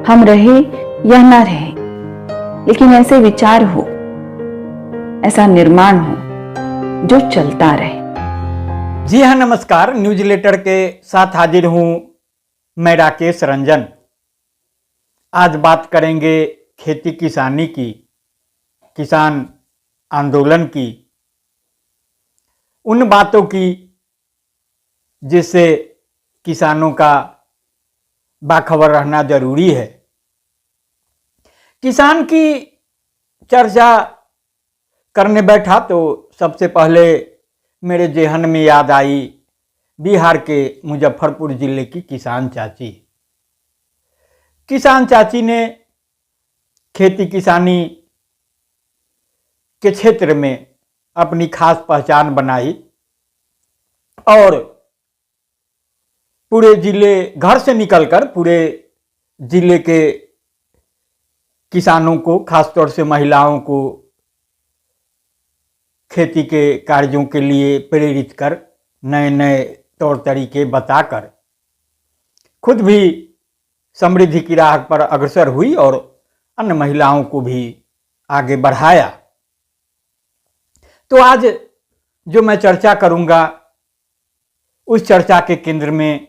हम रहे या ना रहे, लेकिन ऐसे विचार हो, ऐसा निर्माण हो जो चलता रहे। जी हाँ, नमस्कार। न्यूज लेटर के साथ हाजिर हूं मैं राकेश रंजन। आज बात करेंगे खेती किसानी की, किसान आंदोलन की, उन बातों की जिससे किसानों का बाखबर रहना जरूरी है। किसान की चर्चा करने बैठा तो सबसे पहले मेरे जेहन में याद आई बिहार के मुजफ्फरपुर जिले की किसान चाची। किसान चाची ने खेती किसानी के क्षेत्र में अपनी खास पहचान बनाई और पूरे जिले, घर से निकलकर पूरे जिले के किसानों को, खासतौर से महिलाओं को खेती के कार्यों के लिए प्रेरित कर, नए नए तौर तरीके बताकर खुद भी समृद्धि की राह पर अग्रसर हुई और अन्य महिलाओं को भी आगे बढ़ाया। तो आज जो मैं चर्चा करूंगा, उस चर्चा के केंद्र में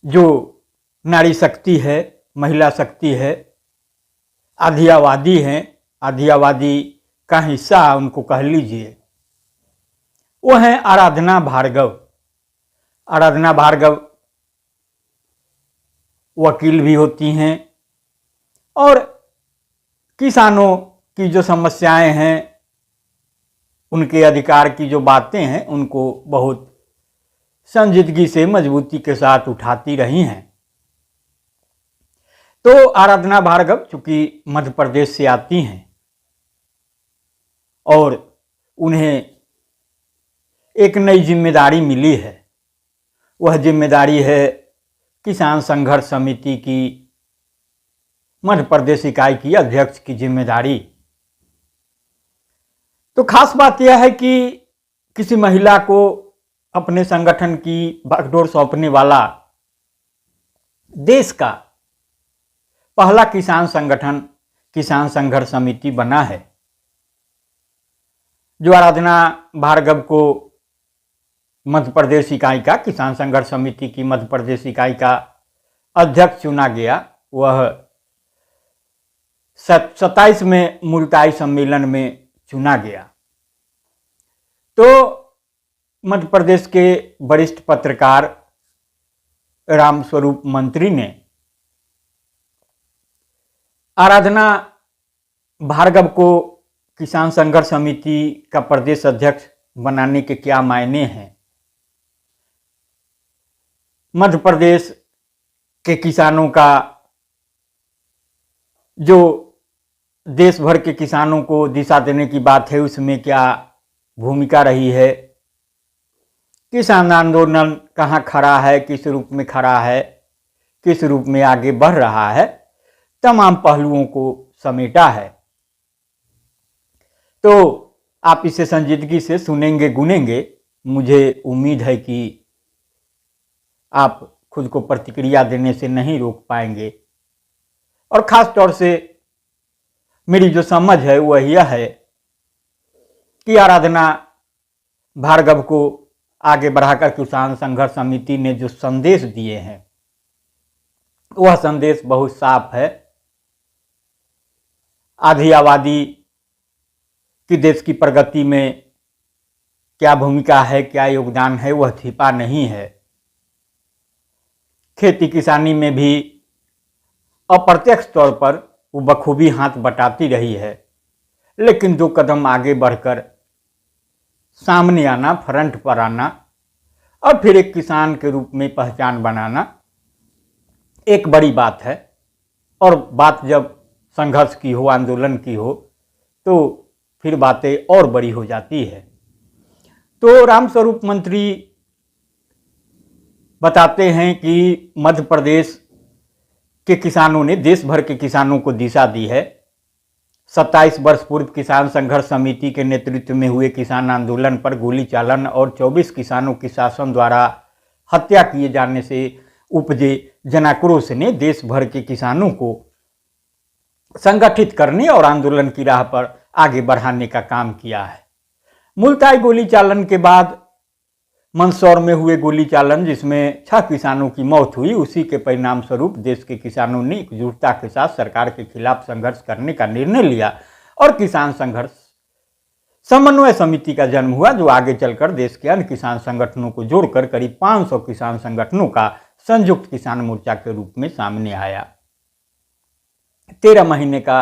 जो नारी शक्ति है, महिला शक्ति है, आधियावादी हैं, आधियावादी का हिस्सा उनको कह लीजिए, वो हैं आराधना भार्गव। आराधना भार्गव वकील भी होती हैं और किसानों की जो समस्याएं हैं, उनके अधिकार की जो बातें हैं, उनको बहुत संजीदगी से, मजबूती के साथ उठाती रही हैं। तो आराधना भार्गव चूंकि मध्य प्रदेश से आती हैं और उन्हें एक नई जिम्मेदारी मिली है। वह जिम्मेदारी है किसान संघर्ष समिति की मध्य प्रदेश इकाई की अध्यक्ष की जिम्मेदारी। तो खास बात यह है कि किसी महिला को अपने संगठन की बागडोर सौंपने वाला देश का पहला किसान संगठन किसान संघर्ष समिति बना है, जो आराधना भार्गव को मध्य प्रदेश इकाई का, किसान संघर्ष समिति की मध्य प्रदेश इकाई का अध्यक्ष चुना गया। वह 27 में मुल्ताई सम्मेलन में चुना गया। तो मध्य प्रदेश के वरिष्ठ पत्रकार रामस्वरूप मंत्री ने आराधना भार्गव को किसान संघर्ष समिति का प्रदेश अध्यक्ष बनाने के क्या मायने हैं, मध्य प्रदेश के किसानों का, जो देश भर के किसानों को दिशा देने की बात है, उसमें क्या भूमिका रही है, किसान आंदोलन कहाँ खड़ा है, किस रूप में खड़ा है, किस रूप में आगे बढ़ रहा है, तमाम पहलुओं को समेटा है। तो आप इसे संजीदगी से सुनेंगे, गुनेंगे। मुझे उम्मीद है कि आप खुद को प्रतिक्रिया देने से नहीं रोक पाएंगे। और खास तौर से मेरी जो समझ है वह यह है कि आराधना भार्गव को आगे बढ़ाकर किसान संघर्ष समिति ने जो संदेश दिए हैं, वह संदेश बहुत साफ है। आधियावादी की देश की प्रगति में क्या भूमिका है, क्या योगदान है, वह छिपा नहीं है। खेती किसानी में भी अप्रत्यक्ष तौर पर वो बखूबी हाथ बटाती रही है, लेकिन 2 कदम आगे बढ़कर सामने आना, फ्रंट पर आना और फिर एक किसान के रूप में पहचान बनाना एक बड़ी बात है। और बात जब संघर्ष की हो, आंदोलन की हो, तो फिर बातें और बड़ी हो जाती है। तो रामस्वरूप मंत्री बताते हैं कि मध्य प्रदेश के किसानों ने देश भर के किसानों को दिशा दी है। 27 वर्ष पूर्व किसान संघर्ष समिति के नेतृत्व में हुए किसान आंदोलन पर गोली चालन और 24 किसानों की शासन द्वारा हत्या किए जाने से उपजे जनाक्रोश ने देश भर के किसानों को संगठित करने और आंदोलन की राह पर आगे बढ़ाने का काम किया है। मुल्ताई गोली चालन के बाद मंदसौर में हुए गोली चालन, जिसमें 6 किसानों की मौत हुई, उसी के परिणाम स्वरूप देश के किसानों ने एकजुटता के साथ सरकार के खिलाफ संघर्ष करने का निर्णय लिया और किसान संघर्ष समन्वय समिति का जन्म हुआ, जो आगे चलकर देश के अन्य किसान संगठनों को जोड़कर करीब 500 किसान संगठनों का संयुक्त किसान मोर्चा के रूप में सामने आया। 13 महीने का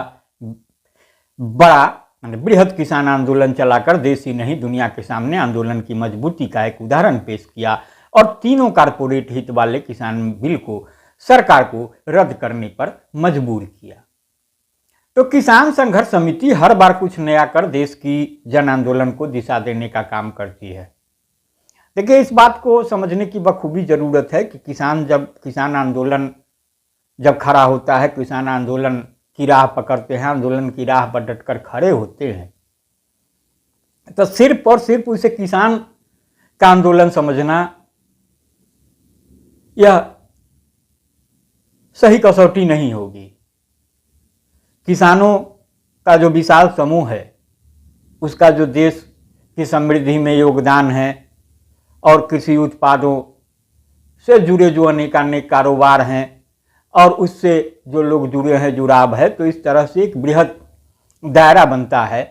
बड़ा बृहद किसान आंदोलन चलाकर देश ही नहीं दुनिया के सामने आंदोलन की मजबूती का एक उदाहरण पेश किया और तीनों कारपोरेट हित वाले किसान बिल को सरकार को रद्द करने पर मजबूर किया। तो किसान संघर्ष समिति हर बार कुछ नया कर देश की जन आंदोलन को दिशा देने का काम करती है। देखिए, इस बात को समझने की बखूबी जरूरत है कि किसान आंदोलन जब खड़ा होता है, किसान आंदोलन की राह पकड़ते हैं, आंदोलन की राह पर डटकर खड़े होते हैं, तो सिर्फ और सिर्फ उसे किसान का आंदोलन समझना यह सही कसौटी नहीं होगी। किसानों का जो विशाल समूह है, उसका जो देश की समृद्धि में योगदान है और कृषि उत्पादों से जुड़े जो अनेकानेक कारोबार हैं और उससे जो लोग जुड़े हैं, जुड़ाव है, तो इस तरह से एक बृहद दायरा बनता है।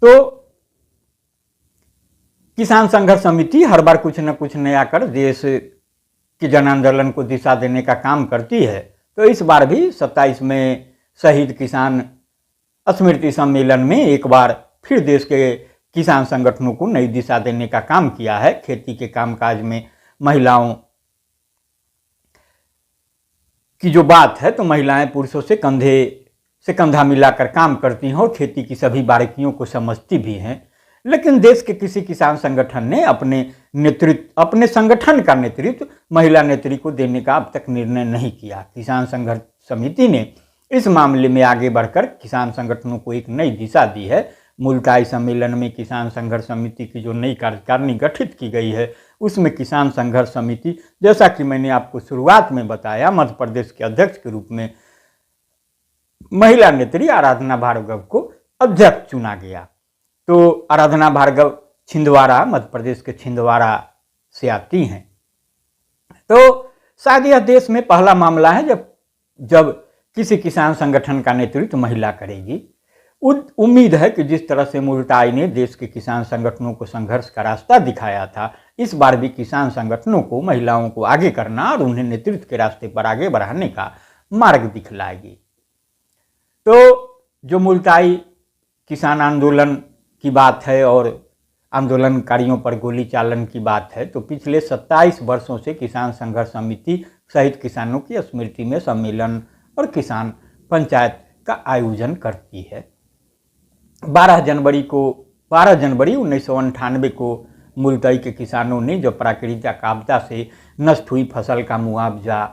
तो किसान संघर्ष समिति हर बार कुछ न कुछ नया कर देश की जन आंदोलन को दिशा देने का काम करती है। तो इस बार भी 27 में शहीद किसान स्मृति सम्मेलन में एक बार फिर देश के किसान संगठनों को नई दिशा देने का काम किया है। खेती के कामकाज में महिलाओं की जो बात है, तो महिलाएं पुरुषों से कंधे से कंधा मिलाकर काम करती हैं और खेती की सभी बारीकियों को समझती भी हैं। लेकिन देश के किसी किसान संगठन ने अपने संगठन का नेतृत्व महिला नेत्री को देने का अब तक निर्णय नहीं किया। किसान संघर्ष समिति ने इस मामले में आगे बढ़कर किसान संगठनों को एक नई दिशा दी है। मुल्ताई सम्मेलन में किसान संघर्ष समिति की जो नई कार्यकारिणी गठित की गई है, उसमें किसान संघर्ष समिति, जैसा कि मैंने आपको शुरुआत में बताया, मध्य प्रदेश के अध्यक्ष के रूप में महिला नेत्री आराधना भार्गव को अध्यक्ष चुना गया। तो आराधना भार्गव छिंदवाड़ा, मध्य प्रदेश के छिंदवाड़ा से आती हैं। तो शायद यह देश में पहला मामला है जब किसी किसान संगठन का नेतृत्व महिला करेगी। उम्मीद है कि जिस तरह से मुल्ताई ने देश के किसान संगठनों को संघर्ष का रास्ता दिखाया था, इस बार भी किसान संगठनों को महिलाओं को आगे करना और उन्हें नेतृत्व के रास्ते पर आगे बढ़ाने का मार्ग दिखलाएगी। तो जो मुल्ताई किसान आंदोलन की बात है और आंदोलनकारियों पर गोली चालन की बात है, तो पिछले 27 वर्षों से किसान संघर्ष समिति शहीद किसानों की स्मृति में सम्मेलन और किसान पंचायत का आयोजन करती है। 12 जनवरी 1998 को मुल्ताई के किसानों ने जो प्राकृतिक आपदा से नष्ट हुई फसल का मुआवजा,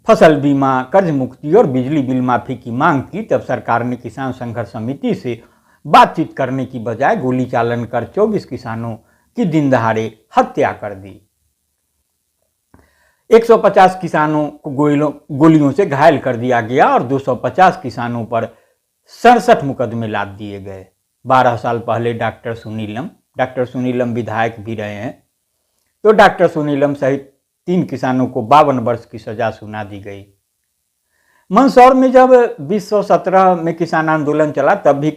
फसल बीमा, कर्ज मुक्ति और बिजली बिल माफी की मांग की, तब सरकार ने किसान संघर्ष समिति से बातचीत करने की बजाय गोली चालन कर 24 किसानों की दिन दहाड़े हत्या कर दी। 150 किसानों को गोलियों से घायल कर दिया गया और 250 किसानों पर 67 मुकदमे लाद दिए गए। 12 साल पहले डॉक्टर सुनीलम विधायक भी रहे हैं। तो डॉक्टर सुनीलम सहित 3 किसानों को 52 वर्ष की सजा सुना दी गई। मंदसौर में जब 2017 में किसान आंदोलन चला, तब भी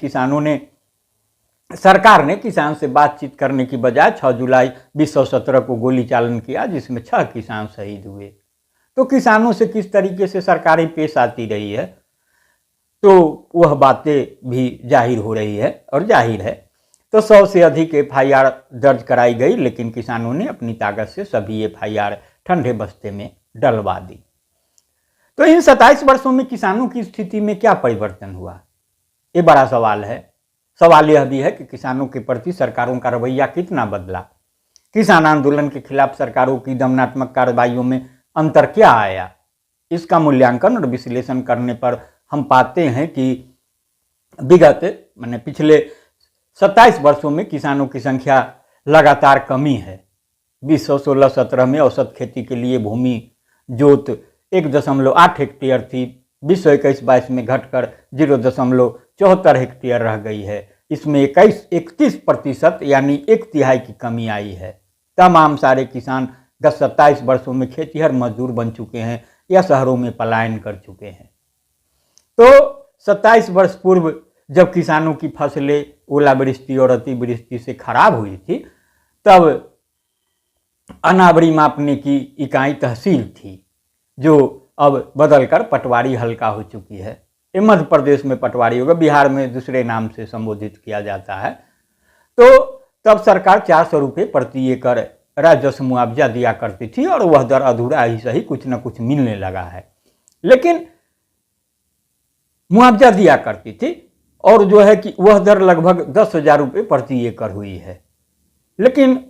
सरकार ने किसान से बातचीत करने की बजाय 6 जुलाई 2017 को गोली चालन किया, जिसमें 6 किसान शहीद हुए। तो किसानों से किस तरीके से सरकारें पेश आती रही है, तो वह बातें भी जाहिर हो रही है और जाहिर है। तो 100 से अधिक FIR दर्ज कराई गई, लेकिन किसानों ने अपनी ताकत से सभी FIR ठंडे बस्ते में डलवा दी। तो इन 27 वर्षों में किसानों की स्थिति में क्या परिवर्तन हुआ, ये बड़ा सवाल है। सवाल यह भी है कि किसानों के प्रति सरकारों का रवैया कितना बदला। किसान आंदोलन के खिलाफ सरकारों की दमनात्मक कार्रवाइयों में अंतर क्या आया, इसका मूल्यांकन और विश्लेषण करने पर हम पाते हैं कि पिछले 27 वर्षों में किसानों की संख्या लगातार कमी है। 2016-17 में औसत खेती के लिए भूमि जोत 1.8 हेक्टेयर थी, 2021-22 में घटकर 0.74 हेक्टेयर रह गई है। इसमें 31% यानी एक तिहाई की कमी आई है। तमाम सारे किसान गत 27 वर्षों में खेतीहर मजदूर बन चुके हैं या शहरों में पलायन कर चुके हैं। तो 27 वर्ष पूर्व जब किसानों की फसलें ओलावृष्टि और अतिवृष्टि से खराब हुई थी, तब अनावरी मापने की इकाई तहसील थी, जो अब बदलकर पटवारी हल्का हो चुकी है। ये मध्य प्रदेश में पटवारी होगा, बिहार में दूसरे नाम से संबोधित किया जाता है। तो तब सरकार 400 रुपये प्रति एकड़ राजस्व मुआवजा दिया करती थी और वह दर अधूरा ही सही कुछ न कुछ मिलने लगा है, लेकिन मुआवजा दिया करती थी और जो है कि वह दर लगभग 10,000 रुपये प्रति एकड़ हुई है। लेकिन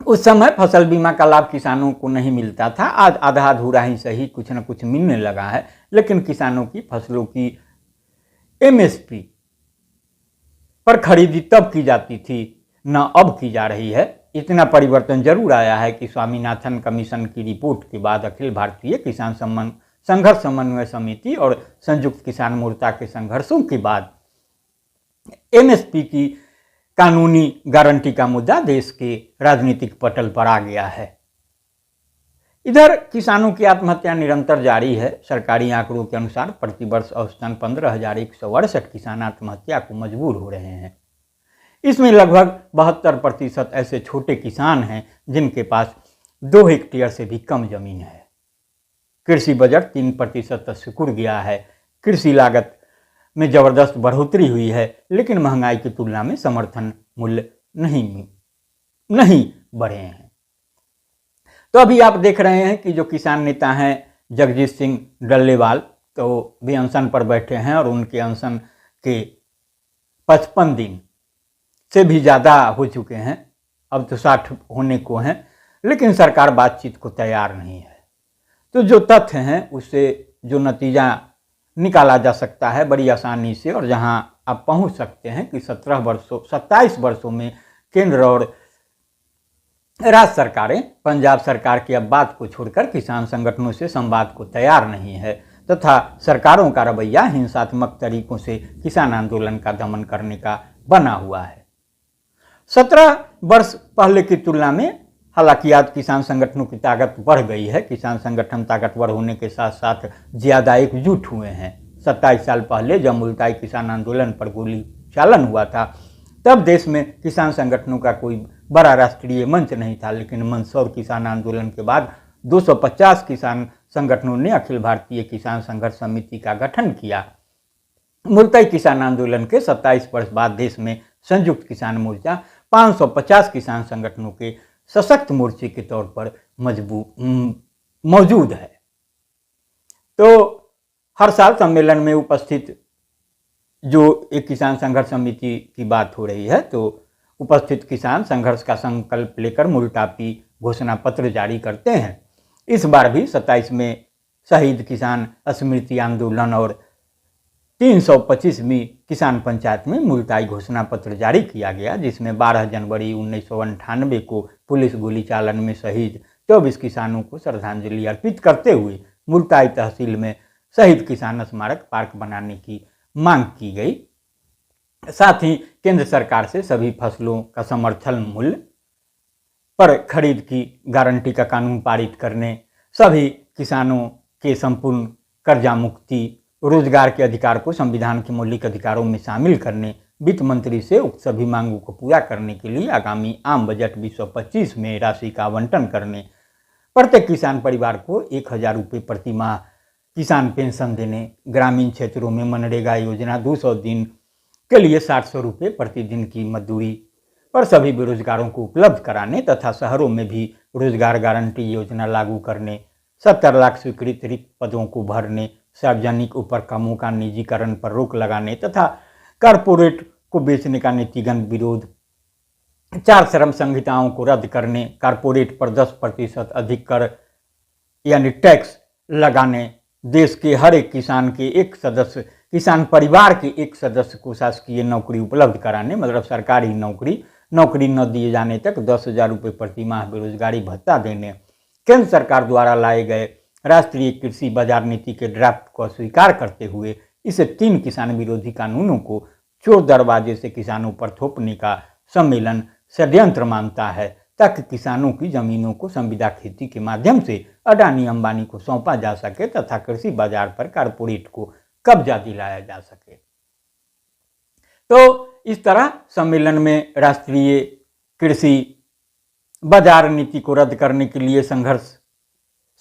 उस समय फसल बीमा का लाभ किसानों को नहीं मिलता था। आज आधा अधूरा ही सही कुछ न कुछ मिलने लगा है, लेकिन किसानों की फसलों की एमएसपी पर खरीदी तब की जाती थी, न अब की जा रही है। इतना परिवर्तन जरूर आया है कि स्वामीनाथन कमीशन की रिपोर्ट के बाद अखिल भारतीय किसान संघर्ष समन्वय समिति और संयुक्त किसान मोर्चा के संघर्षों के बाद एमएसपी की कानूनी गारंटी का मुद्दा देश के राजनीतिक पटल पर आ गया है। इधर किसानों की आत्महत्या निरंतर जारी है। सरकारी आंकड़ों के अनुसार प्रतिवर्ष औसतन 15,168 किसान आत्महत्या को मजबूर हो रहे हैं। इसमें लगभग 72% ऐसे छोटे किसान हैं जिनके पास 2 हेक्टेयर से भी कम जमीन है। कृषि बजट 3% तक सिकुड़ गया है। कृषि लागत में जबरदस्त बढ़ोतरी हुई है, लेकिन महंगाई की तुलना में समर्थन मूल्य नहीं बढ़े हैं। तो अभी आप देख रहे हैं कि जो किसान नेता हैं जगजीत सिंह डल्लेवाल, तो भी अनशन पर बैठे हैं और उनके अनशन के 55 दिन से भी ज़्यादा हो चुके हैं। अब तो 60 होने को हैं, लेकिन सरकार बातचीत को तैयार नहीं है। तो जो तथ्य हैं उससे जो नतीजा निकाला जा सकता है बड़ी आसानी से, और जहां आप पहुंच सकते हैं कि 27 वर्षों में केंद्र और राज्य सरकारें पंजाब सरकार की अब बात को छोड़कर किसान संगठनों से संवाद को तैयार नहीं है, तथा सरकारों का रवैया हिंसात्मक तरीकों से किसान आंदोलन का दमन करने का बना हुआ है। 17 वर्ष पहले की तुलना में हालांकि आज किसान संगठनों की ताकत बढ़ गई है। किसान संगठन ताकतवर होने के साथ साथ ज्यादा एकजुट हुए हैं। 27 साल पहले जब मुल्ताई किसान आंदोलन पर गोली चालन हुआ था, तब देश में किसान संगठनों का कोई बड़ा राष्ट्रीय मंच नहीं था, लेकिन मंदसौर किसान आंदोलन के बाद 250 किसान संगठनों ने अखिल भारतीय किसान संघर्ष समिति का गठन किया। मुल्ताई किसान आंदोलन के 27 वर्ष बाद देश में संयुक्त किसान मोर्चा 550 किसान संगठनों के सशक्त मोर्चे के तौर पर मौजूद है। तो हर साल सम्मेलन में उपस्थित जो एक किसान संघर्ष समिति की बात हो रही है, तो उपस्थित किसान संघर्ष का संकल्प लेकर मुलटापी घोषणा पत्र जारी करते हैं। इस बार भी 27 में शहीद किसान स्मृति आंदोलन और 325वीं किसान पंचायत में मुल्ताई घोषणा पत्र जारी किया गया, जिसमें 12 जनवरी 1998 को पुलिस गोली चालन में शहीद 24 किसानों को श्रद्धांजलि अर्पित करते हुए मुल्ताई तहसील में शहीद किसान स्मारक पार्क बनाने की मांग की गई। साथ ही केंद्र सरकार से सभी फसलों का समर्थन मूल्य पर खरीद की गारंटी का कानून पारित करने, सभी किसानों के संपूर्ण कर्जा मुक्ति, रोजगार के अधिकार को संविधान के मौलिक अधिकारों में शामिल करने, वित्त मंत्री से उक्त सभी मांगों को पूरा करने के लिए आगामी आम बजट 2025 में राशि का आवंटन करने, प्रत्येक किसान परिवार को 1,000 रुपये प्रति माह किसान पेंशन देने, ग्रामीण क्षेत्रों में मनरेगा योजना 200 दिन के लिए 700 रुपये प्रतिदिन की मजदूरी पर सभी बेरोजगारों को उपलब्ध कराने तथा शहरों में भी रोजगार गारंटी योजना लागू करने, 70 लाख स्वीकृत रिक्त पदों को भरने, सार्वजनिक उपक्रमों का निजीकरण पर रोक लगाने तथा कारपोरेट को बेचने का नीतिगत विरोध, 4 श्रम संहिताओं को रद्द करने, कारपोरेट पर 10% अधिक कर यानी टैक्स लगाने, देश के हर एक किसान परिवार के एक सदस्य को शासकीय नौकरी उपलब्ध कराने, मतलब सरकारी नौकरी नौकरी न दिए जाने तक 10,000 रुपये प्रति माह बेरोजगारी भत्ता देने, केंद्र सरकार द्वारा लाए गए राष्ट्रीय कृषि बाजार नीति के ड्राफ्ट को अस्वीकार करते हुए इसे 3 किसान विरोधी कानूनों को चोर दरवाजे से किसानों पर थोपने का सम्मेलन षड्यंत्र मानता है, ताकि किसानों की जमीनों को संविदा खेती के माध्यम से अडानी अंबानी को सौंपा जा सके तथा कृषि बाजार पर कारपोरेट को कब्जा दिलाया जा सके। तो इस तरह सम्मेलन में राष्ट्रीय कृषि बाजार नीति को रद्द करने के लिए संघर्ष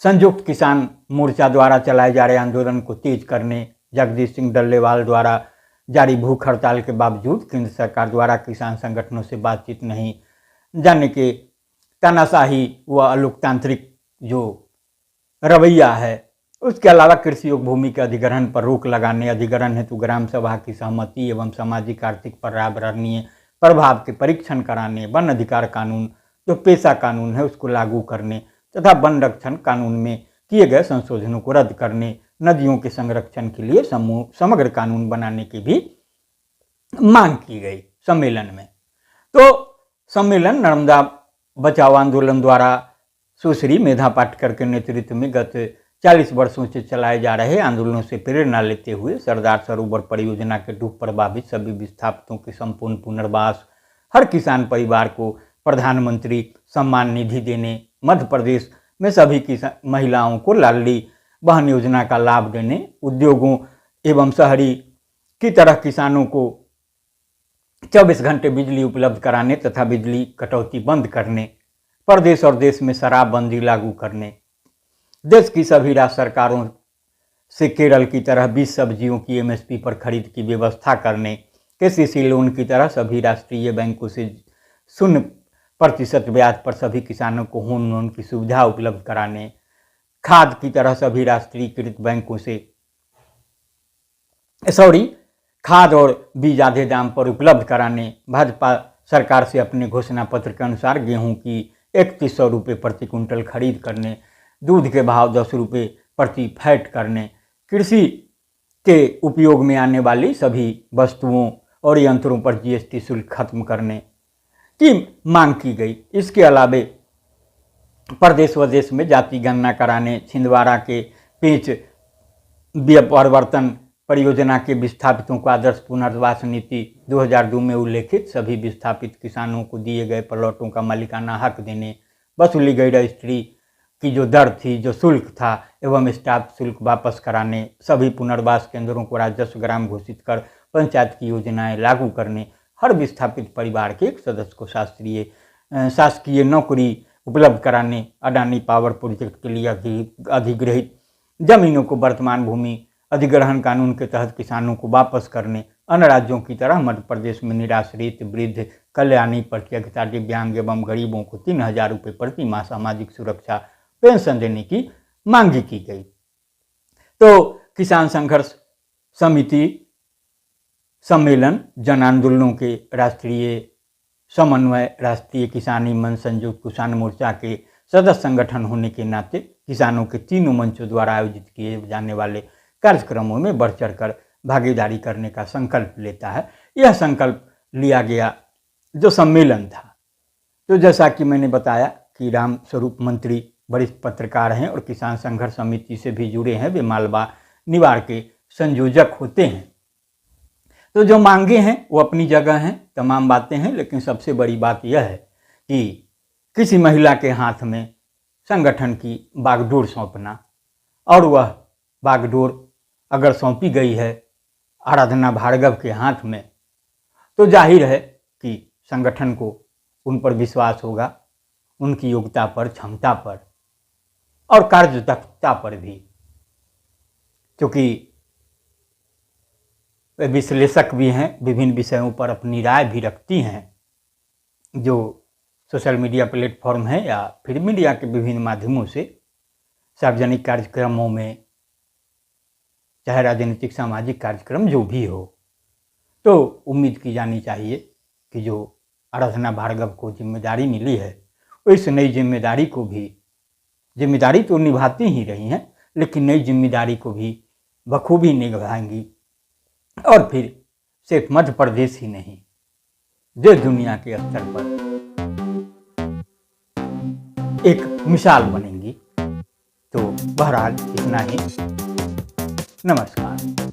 संयुक्त किसान मोर्चा द्वारा चलाए जा रहे आंदोलन को तेज करने, जगदीश सिंह डल्लेवाल द्वारा जारी भूख हड़ताल के बावजूद केंद्र सरकार द्वारा किसान संगठनों से बातचीत नहीं जाने के तानाशाही व अलोकतांत्रिक जो रवैया है, उसके अलावा कृषि योग भूमि के अधिग्रहण पर रोक लगाने, अधिग्रहण हेतु ग्राम सभा की सहमति एवं सामाजिक आर्थिक पर्यावरणीय प्रभाव के परीक्षण कराने, वन अधिकार कानून जो पेशा कानून है उसको लागू करने तथा वन रक्षण कानून में किए गए संशोधनों को रद्द करने, नदियों के संरक्षण के लिए समग्र कानून बनाने की भी मांग की गई सम्मेलन में। तो सम्मेलन नर्मदा बचाओ आंदोलन द्वारा सुश्री मेधा पाटकर के नेतृत्व में गत 40 वर्षों से चलाए जा रहे आंदोलनों से प्रेरणा लेते हुए सरदार सरोवर परियोजना के डूब प्रभावित सभी विस्थापितों के संपूर्ण पुनर्वास, हर किसान परिवार को प्रधानमंत्री सम्मान निधि देने, मध्य प्रदेश में सभी महिलाओं को लाडली बहन योजना का लाभ देने, उद्योगों एवं शहरी की तरह किसानों को 24 घंटे बिजली उपलब्ध कराने तथा बिजली कटौती बंद करने, प्रदेश और देश में शराबबंदी लागू करने, देश की सभी राज्य सरकारों से केरल की तरह 20 सब्जियों की एमएसपी पर खरीद की व्यवस्था करने, केसीसी लोन की तरह सभी राष्ट्रीय बैंकों से 0% ब्याज पर सभी किसानों को होम लोन की सुविधा उपलब्ध कराने, खाद की तरह सभी राष्ट्रीयकृत बैंकों से खाद और बीज आधे दाम पर उपलब्ध कराने, भाजपा सरकार से अपने घोषणा पत्र के अनुसार गेहूं की 3100 रुपये प्रति क्विंटल खरीद करने, दूध के भाव 10 रुपये प्रति फैट करने, कृषि के उपयोग में आने वाली सभी वस्तुओं और यंत्रों पर जीएसटी शुल्क खत्म करने की मांग की गई। इसके अलावे प्रदेश व देश में जाति गणना कराने, छिंदवाड़ा के पेंच परिवर्तन परियोजना के विस्थापितों को आदर्श पुनर्वास नीति 2002 में उल्लेखित सभी विस्थापित किसानों को दिए गए प्लॉटों का मालिकाना हक देने, वसूली गई रजिस्ट्री की जो दर थी, जो शुल्क था एवं स्टाफ शुल्क वापस कराने, सभी पुनर्वास केंद्रों को राजस्व ग्राम घोषित कर पंचायत की योजनाएं लागू करने, हर विस्थापित परिवार के एक सदस्य को शासकीय नौकरी उपलब्ध कराने, अडानी पावर प्रोजेक्ट के लिए अधिग्रहित जमीनों को वर्तमान भूमि अधिग्रहण कानून के तहत किसानों को वापस करने, अन्य राज्यों की तरह मध्य प्रदेश में निराश्रित, वृद्ध, कल्याणी, प्रत्यक्षता, दिव्यांग एवं गरीबों को 3,000 रुपये प्रति माह सामाजिक सुरक्षा पेंशन देने की मांग की गई। तो किसान संघर्ष समिति सम्मेलन जन आंदोलनों के राष्ट्रीय समन्वय राष्ट्रीय किसानी मंच संयुक्त किसान मोर्चा के सदस्य संगठन होने के नाते किसानों के तीनों मंचों द्वारा आयोजित किए जाने वाले कार्यक्रमों में बढ़ चढ़कर भागीदारी करने का संकल्प लेता है। यह संकल्प लिया गया जो सम्मेलन था। तो जैसा कि मैंने बताया कि राम स्वरूप मंत्री वरिष्ठ पत्रकार हैं और किसान संघर्ष समिति से भी जुड़े हैं, वे मालवा निवाड़ के संयोजक होते हैं। तो जो मांगे हैं वो अपनी जगह हैं, तमाम बातें हैं, लेकिन सबसे बड़ी बात यह है कि किसी महिला के हाथ में संगठन की बागडोर सौंपना, और वह बागडोर अगर सौंपी गई है आराधना भार्गव के हाथ में, तो जाहिर है कि संगठन को उन पर विश्वास होगा, उनकी योग्यता पर, क्षमता पर और कार्यदक्षता पर भी, क्योंकि वे विश्लेषक भी हैं, विभिन्न विषयों पर अपनी राय भी रखती हैं, जो सोशल मीडिया प्लेटफॉर्म है या फिर मीडिया के विभिन्न माध्यमों से सार्वजनिक कार्यक्रमों में, चाहे राजनीतिक सामाजिक कार्यक्रम जो भी हो, तो उम्मीद की जानी चाहिए कि जो आराधना भार्गव को जिम्मेदारी मिली है, इस नई जिम्मेदारी को भी, जिम्मेदारी तो निभाती ही रही हैं, लेकिन नई जिम्मेदारी को भी बखूबी निभाएंगी। और फिर सिर्फ मध्य प्रदेश ही नहीं, जो दुनिया के स्तर पर एक मिसाल बनेंगी। तो बहरहाल इतना ही। नमस्कार।